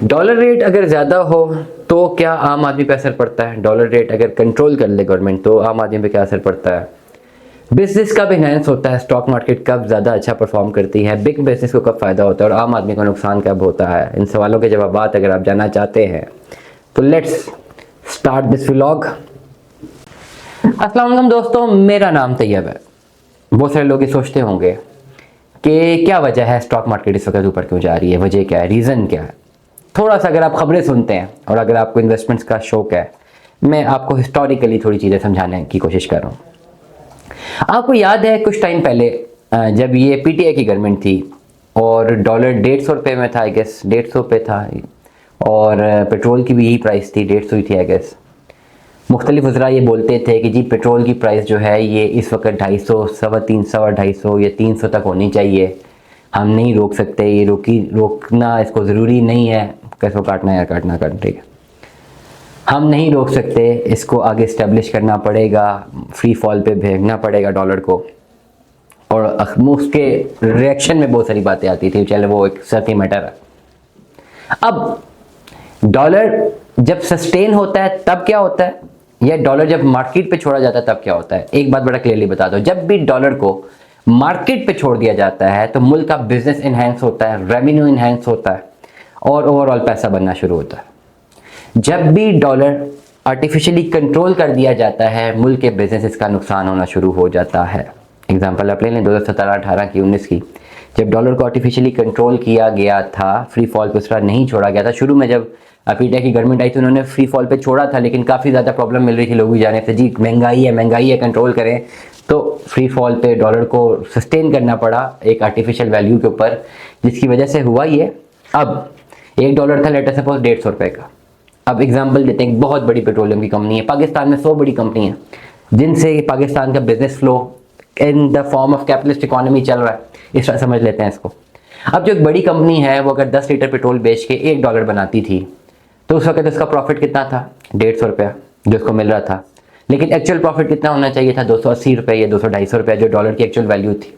Dollar rate अगर ज़्यादा हो तो क्या आम आदमी पे असर पड़ता है? डॉलर रेट अगर कंट्रोल कर ले गवर्नमेंट तो आम आदमी पे क्या असर पड़ता है? बिजनेस कब इन्हेंस होता है? स्टॉक मार्केट कब ज़्यादा अच्छा परफॉर्म करती है? बिग बिजनेस को कब फ़ायदा होता है और आम आदमी को नुकसान कब होता है? इन सवालों के जवाब अगर आप जानना चाहते हैं तो लेट्स स्टार्ट दिस व्लॉग। अस्सलाम वालेकुम दोस्तों, मेरा नाम तैयब है। बहुत सारे लोग ये सोचते होंगे कि क्या वजह है स्टॉक मार्केट इस वक्त ऊपर क्यों जा रही है, वजह क्या है, रीज़न क्या है। थोड़ा सा अगर आप खबरें सुनते हैं और अगर आपको इन्वेस्टमेंट्स का शौक है, मैं आपको हिस्टोरिकली थोड़ी चीज़ें समझाने की कोशिश कर रहा हूँ। आपको याद है कुछ टाइम पहले जब ये पीटीआई की गवर्नमेंट थी और डॉलर 150 रुपये में था, आई गेस 150 पे था, और पेट्रोल की भी यही प्राइस थी, 150 ही थी आई गेस। मुख्तलिफ वज़रा ये बोलते थे कि जी पेट्रोल की प्राइस जो है ये इस वक्त 250, 350, 250 या 300 तक होनी चाहिए, हम नहीं रोक सकते, ये रोकना इसको ज़रूरी नहीं है। कैसे काटना है यार, काटना ठीक है, हम नहीं रोक सकते, इसको आगे इस्टेब्लिश करना पड़ेगा, फ्री फॉल पे भेजना पड़ेगा डॉलर को। और उसके रिएक्शन में बहुत सारी बातें आती थी, चले वो एक सती मैटर है। अब डॉलर जब सस्टेन होता है तब क्या होता है, या डॉलर जब मार्केट पे छोड़ा जाता है तब क्या होता है? एक बात बड़ा क्लियरली बता दो, जब भी डॉलर को मार्केट पे छोड़ दिया जाता है तो मुल्क का बिजनेस इनहेंस होता है, रेवेन्यू इनहेंस होता है और ओवरऑल पैसा बनना शुरू होता है। जब भी डॉलर आर्टिफिशियली कंट्रोल कर दिया जाता है, मुल्क के बिजनेस का नुकसान होना शुरू हो जाता है। एग्जांपल आप ले लें 2017, 18 की, 19 की, जब डॉलर को आर्टिफिशियली कंट्रोल किया गया था, फ्री फॉल पे उस तरह नहीं छोड़ा गया था। शुरू में जब पीटीआई की गवर्नमेंट आई थी उन्होंने फ्री फॉल पे छोड़ा था, लेकिन काफ़ी ज़्यादा प्रॉब्लम मिल रही थी लोगों की जाने से, जी महंगाई है कंट्रोल करें, तो फ्री फॉल पे डॉलर को सस्टेन करना पड़ा एक आर्टिफिशियल वैल्यू के ऊपर, जिसकी वजह से हुआ ये। अब $1 था लेटर सपोज 150 रुपये का। अब एग्जांपल देते हैं, एक बहुत बड़ी पेट्रोलियम की कंपनी है, पाकिस्तान में 100 बड़ी कंपनी है जिनसे पाकिस्तान का business flow in the form of capitalist economy चल रहा है, इस तरह समझ लेते हैं इसको। अब जो एक बड़ी कंपनी है वो अगर 10 लीटर पेट्रोल बेच के $1 बनाती थी तो उस वक्त उसका प्रॉफिट कितना था? 150 रुपया जो उसको मिल रहा था, लेकिन एक्चुअल प्रॉफिट कितना होना चाहिए था? 280 रुपये या 200-250 रुपये, जो डॉलर की एक्चुअल वैल्यू थी।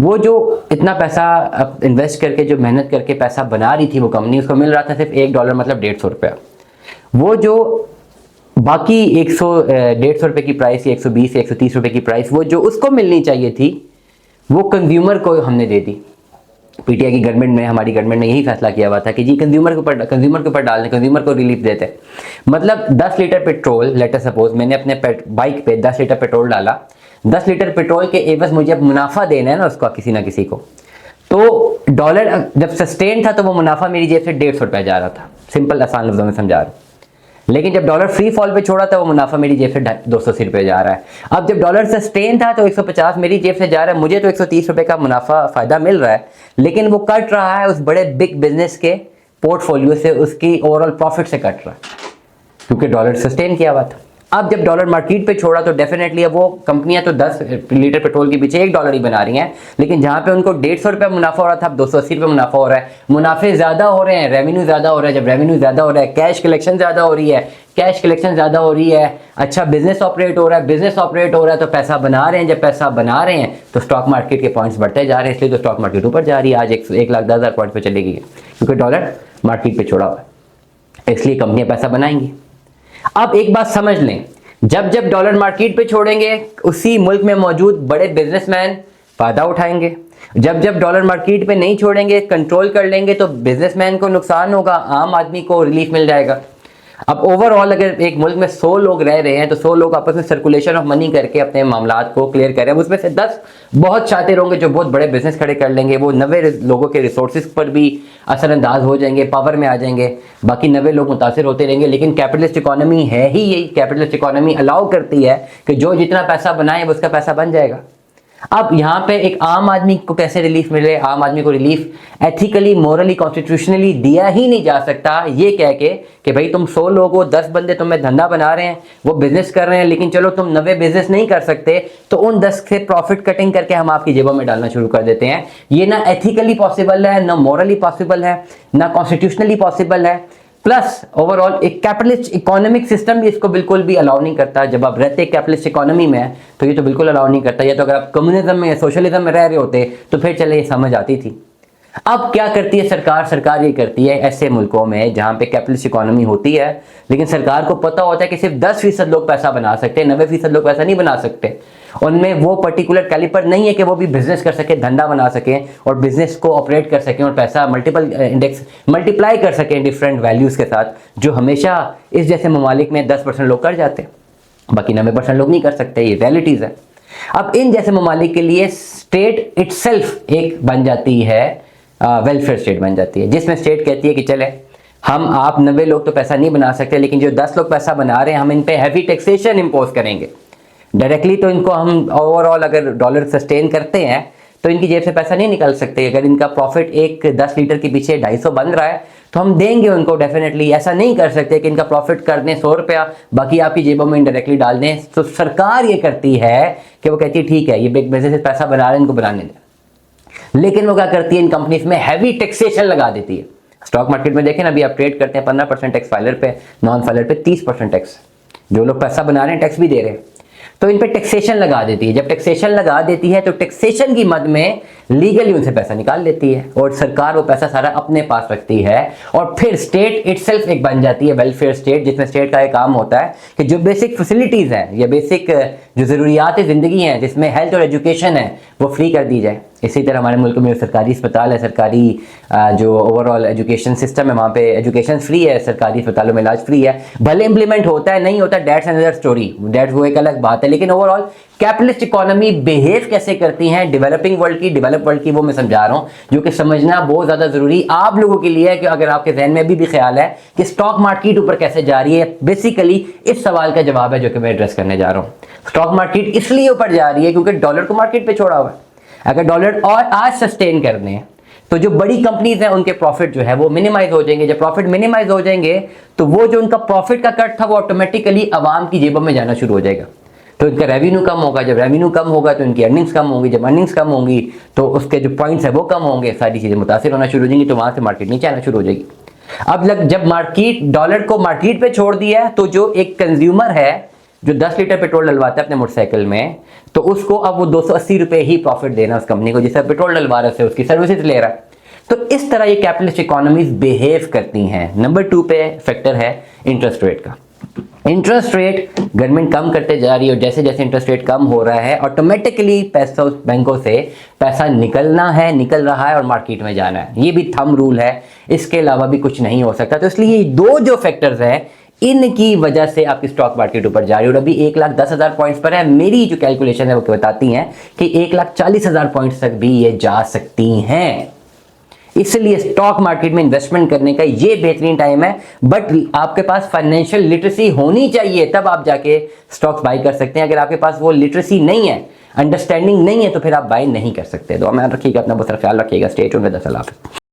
वो जो इतना पैसा इन्वेस्ट करके, जो मेहनत करके पैसा बना रही थी वो कंपनी, उसको मिल रहा था सिर्फ $1 मतलब 150 रुपया। वो जो बाकी 150 रुपये की प्राइस या 120 या 130 रुपये की प्राइस वो जो उसको मिलनी चाहिए थी वो कंज्यूमर को हमने दे दी। पीटीआई की गवर्नमेंट में, हमारी गवर्नमेंट ने यही फैसला किया हुआ था कि जी कंज्यूमर के ऊपर डालने, कंज्यूमर को रिलीफ देते। मतलब 10 लीटर पेट्रोल, लेटर सपोज मैंने अपने बाइक पे 10 लीटर पेट्रोल डाला, 10 लीटर पेट्रोल के एवज मुझे अब मुनाफा देना है ना उसको, किसी ना किसी को। तो डॉलर जब सस्टेन था तो वो मुनाफा मेरी जेब से 150 रुपया जा रहा था, सिंपल आसान लफ्जों में समझा रहा हूं। लेकिन जब डॉलर फ्री फॉल पे छोड़ा था वो मुनाफा मेरी जेब से 280 रुपये जा रहा है। अब जब डॉलर सस्टेन था तो 150 मेरी जेब से जा रहा है, मुझे तो 130 रुपये का मुनाफा फायदा मिल रहा है, लेकिन वो कट रहा है उस बड़े बिग बिजनेस के पोर्टफोलियो से, उसकी ओवरऑल प्रॉफिट से कट रहा है, क्योंकि डॉलर सस्टेन किया हुआ था। अब जब डॉलर मार्केट पे छोड़ा तो डेफिनेटली अब वो कंपनियां तो 10 लीटर पेट्रोल के पीछे $1 ही बना रही हैं, लेकिन जहां पे उनको 150 रुपये मुनाफा हो रहा था अब 280 रुपये मुनाफा हो रहा है। मुनाफे ज्यादा हो रहे हैं, रेवेन्यू ज्यादा हो रहा है। जब रेवेन्यू ज्यादा हो रहा है, कैश कलेक्शन ज्यादा हो रही है, कैश कलेक्शन ज्यादा हो रही है, अच्छा बिजनेस ऑपरेट हो रहा है, बिजनेस ऑपरेट हो रहा है तो पैसा बना रहे हैं। जब पैसा बना रहे हैं तो स्टॉक मार्केट के पॉइंट्स बढ़ते जा रहे हैं, इसलिए तो स्टॉक मार्केट ऊपर जा रही है। आज 1,10,000 पॉइंट पे चलेगी क्योंकि डॉलर मार्केट पे छोड़ा हुआ है, इसलिए कंपनियां पैसा बनाएंगी। अब एक बात समझ लें, जब जब डॉलर मार्केट पे छोड़ेंगे उसी मुल्क में मौजूद बड़े बिजनेसमैन फायदा उठाएंगे। जब जब डॉलर मार्केट पे नहीं छोड़ेंगे, कंट्रोल कर लेंगे, तो बिजनेसमैन को नुकसान होगा, आम आदमी को रिलीफ मिल जाएगा। अब ओवरऑल अगर एक मुल्क में 100 लोग रह रहे हैं तो 100 लोग आपस में सर्कुलेशन ऑफ मनी करके अपने मामलात को क्लियर करें, उसमें से 10 बहुत शातिर होंगे जो बहुत बड़े बिजनेस खड़े कर लेंगे, वो 90 लोगों के रिसोर्सेज पर भी असरअंदाज हो जाएंगे, पावर में आ जाएंगे, बाकी 90 लोग मुतासिर होते रहेंगे। लेकिन कैपिटलिस्ट इकोनॉमी है ही यही, कैपिटलिस्ट इकोनॉमी अलाउ करती है कि जो जितना पैसा बनाए उसका पैसा बन जाएगा। अब यहाँ पे एक आम आदमी को कैसे रिलीफ मिले? आम आदमी को रिलीफ एथिकली, मोरली, कॉन्स्टिट्यूशनली दिया ही नहीं जा सकता ये कह के कि भाई तुम 100 लोग हो, 10 बंदे तुम्हें धंधा बना रहे हैं, वो बिजनेस कर रहे हैं, लेकिन चलो तुम 90 बिजनेस नहीं कर सकते तो उन 10 से प्रॉफिट कटिंग करके हम आपकी जेबों में डालना शुरू कर देते हैं। ये ना एथिकली पॉसिबल है, ना मोरली पॉसिबल है, ना कॉन्स्टिट्यूशनली पॉसिबल है, प्लस ओवरऑल एक कैपिटलिस्ट इकोनॉमिक सिस्टम भी इसको बिल्कुल भी अलाउ नहीं करता। जब आप रहते कैपिटलिस्ट इकोनॉमी में तो ये तो बिल्कुल अलाउ नहीं करता। या तो अगर आप कम्युनिज्म में या सोशलिज्म में रह रहे होते तो फिर चले ये समझ आती थी। अब क्या करती है सरकार? सरकार ये करती है ऐसे मुल्कों में जहां पे कैपिटलिस्ट इकोनॉमी होती है, लेकिन सरकार को पता होता है कि सिर्फ 10% लोग पैसा बना सकते हैं, 90% लोग पैसा नहीं बना सकते। उनमें वो पर्टिकुलर कैलिपर नहीं है कि वो भी बिजनेस कर सके, धंधा बना सकें और बिजनेस को ऑपरेट कर सकें और पैसा मल्टीपल इंडेक्स मल्टीप्लाई कर सकें डिफरेंट वैल्यूज के साथ, जो हमेशा इस जैसे ममालिक में 10% लोग कर जाते हैं, बाकी 90% लोग नहीं कर सकते। ये रियलिटीज है। अब इन जैसे ममालिक के लिए स्टेट इटसेल्फ एक बन जाती है, वेलफेयर स्टेट बन जाती है, जिसमें स्टेट कहती है कि चले हम आप 90 लोग तो पैसा नहीं बना सकते, लेकिन जो 10 लोग पैसा बना रहे हैं हम इन पे हैवी टैक्सेशन इंपोज करेंगे। डायरेक्टली तो इनको हम ओवरऑल अगर डॉलर सस्टेन करते हैं तो इनकी जेब से पैसा नहीं निकाल सकते। अगर इनका प्रॉफिट एक 10 लीटर के पीछे 250 बन रहा है तो हम देंगे उनको डेफिनेटली। ऐसा नहीं कर सकते कि इनका प्रॉफिट कर दें 100 रुपया, बाकी आपकी जेबों में इनडायरेक्टली डाल दें। तो सरकार ये करती है कि वो कहती है ठीक है ये बिग बिजनेस पैसा बना रहे हैं, इनको बनाने दें। लेकिन वो क्या करती है, इन कंपनीज में हैवी टैक्सेशन लगा देती है। स्टॉक मार्केट में देखें अभी आप ट्रेड करते हैं 15% टैक्स फाइलर पे, नॉन फाइलर पे 30% टैक्स। जो लोग पैसा बना रहे हैं टैक्स भी दे रहे हैं, तो इन पे टैक्सेशन लगा देती है। जब टैक्सेशन लगा देती है तो टैक्सेशन की मद में लीगली उनसे पैसा निकाल लेती है और सरकार वो पैसा सारा अपने पास रखती है। और फिर स्टेट इटसेल्फ एक बन जाती है वेलफेयर स्टेट, जिसमें स्टेट का एक काम होता है कि जो बेसिक फैसिलिटीज़ हैं या बेसिक जो ज़रूरियात ज़िंदगी हैं, जिसमें हेल्थ और एजुकेशन है, वो फ्री कर दी जाए। इसी तरह हमारे मुल्क में सरकारी अस्पताल है, सरकारी जो ओवरऑल एजुकेशन सिस्टम है वहाँ पे एजुकेशन फ्री है, सरकारी अस्पतालों में इलाज फ्री है। भले इंप्लीमेंट होता है नहीं होता, डेट्स अनदर स्टोरी, डेट्स वो एक अलग बात है। लेकिन ओवरऑल कैपिटलिस्ट इकोनॉमी बिहेव कैसे करती हैं डेवलपिंग वर्ल्ड की, डेवलप वर्ल्ड की, वो मैं समझा रहा हूँ, जो कि समझना बहुत ज़्यादा ज़रूरी आप लोगों के लिए है। कि अगर आपके जहन में अभी भी ख्याल है कि स्टॉक मार्केट ऊपर कैसे जा रही है, बेसिकली इस सवाल का जवाब है जो कि मैं एड्रेस करने जा रहा हूँ। स्टॉक मार्केट इसलिए ऊपर जा रही है क्योंकि डॉलर को मार्केट पे छोड़ा हुआ है। अगर डॉलर और आज सस्टेन करने हैं तो जो बड़ी कंपनीज हैं उनके प्रॉफिट जो है वो मिनिमाइज हो जाएंगे। जब प्रॉफिट मिनिमाइज हो जाएंगे तो वो जो उनका प्रॉफिट का कट था वो ऑटोमेटिकली आवाम की जेबों में जाना शुरू हो जाएगा। तो इनका रेवेन्यू कम होगा, जब रेवेन्यू कम होगा तो इनकी अर्निंग्स कम होंगी, जब अर्निंग्स कम होंगी तो उसके जो पॉइंट्स है वो कम होंगे, सारी चीज़ें मुतासिर होना शुरू हो जाएंगी, तो वहाँ से मार्केट नीचे आना शुरू हो जाएगी। अब जब मार्केट डॉलर को मार्केट पे छोड़ दिया है तो जो एक कंज्यूमर है जो 10 लीटर पेट्रोल डलवाता है अपने मोटरसाइकिल में, तो उसको अब वो 280 रुपये ही प्रॉफिट देना उस कंपनी को जिससे पेट्रोल डलवा रहा है, उसकी सर्विसेज ले रहा है। तो इस तरह ये कैपिटलिस्ट इकोनॉमीज बिहेव करती हैं। नंबर 2 पे फैक्टर है इंटरेस्ट रेट का। इंटरेस्ट रेट गवर्नमेंट कम करते जा रही है और जैसे जैसे इंटरेस्ट रेट कम हो रहा है ऑटोमेटिकली पैसों बैंकों से पैसा निकल रहा है और मार्केट में जाना है। ये भी थंब रूल है, इसके अलावा भी कुछ नहीं हो सकता। तो इसलिए ये दो जो फैक्टर्स हैं इनकी वजह से आपकी स्टॉक मार्केट ऊपर जा रही है और अभी 1,10,000 पॉइंट्स पर है। मेरी जो कैलकुलेशन है वो बताती हैं कि 1,40,000 पॉइंट्स तक भी ये जा सकती हैं। इसलिए स्टॉक मार्केट में इन्वेस्टमेंट करने का ये बेहतरीन टाइम है, बट आपके पास फाइनेंशियल लिटरेसी होनी चाहिए, तब आप जाके स्टॉक्स बाई कर सकते हैं। अगर आपके पास वो लिटरेसी नहीं है, अंडरस्टैंडिंग नहीं है, तो फिर आप बाई नहीं कर सकते। तो मैं रखिएगा अपना बहुत सारा ख्याल रखिएगा। Stay tuned with us.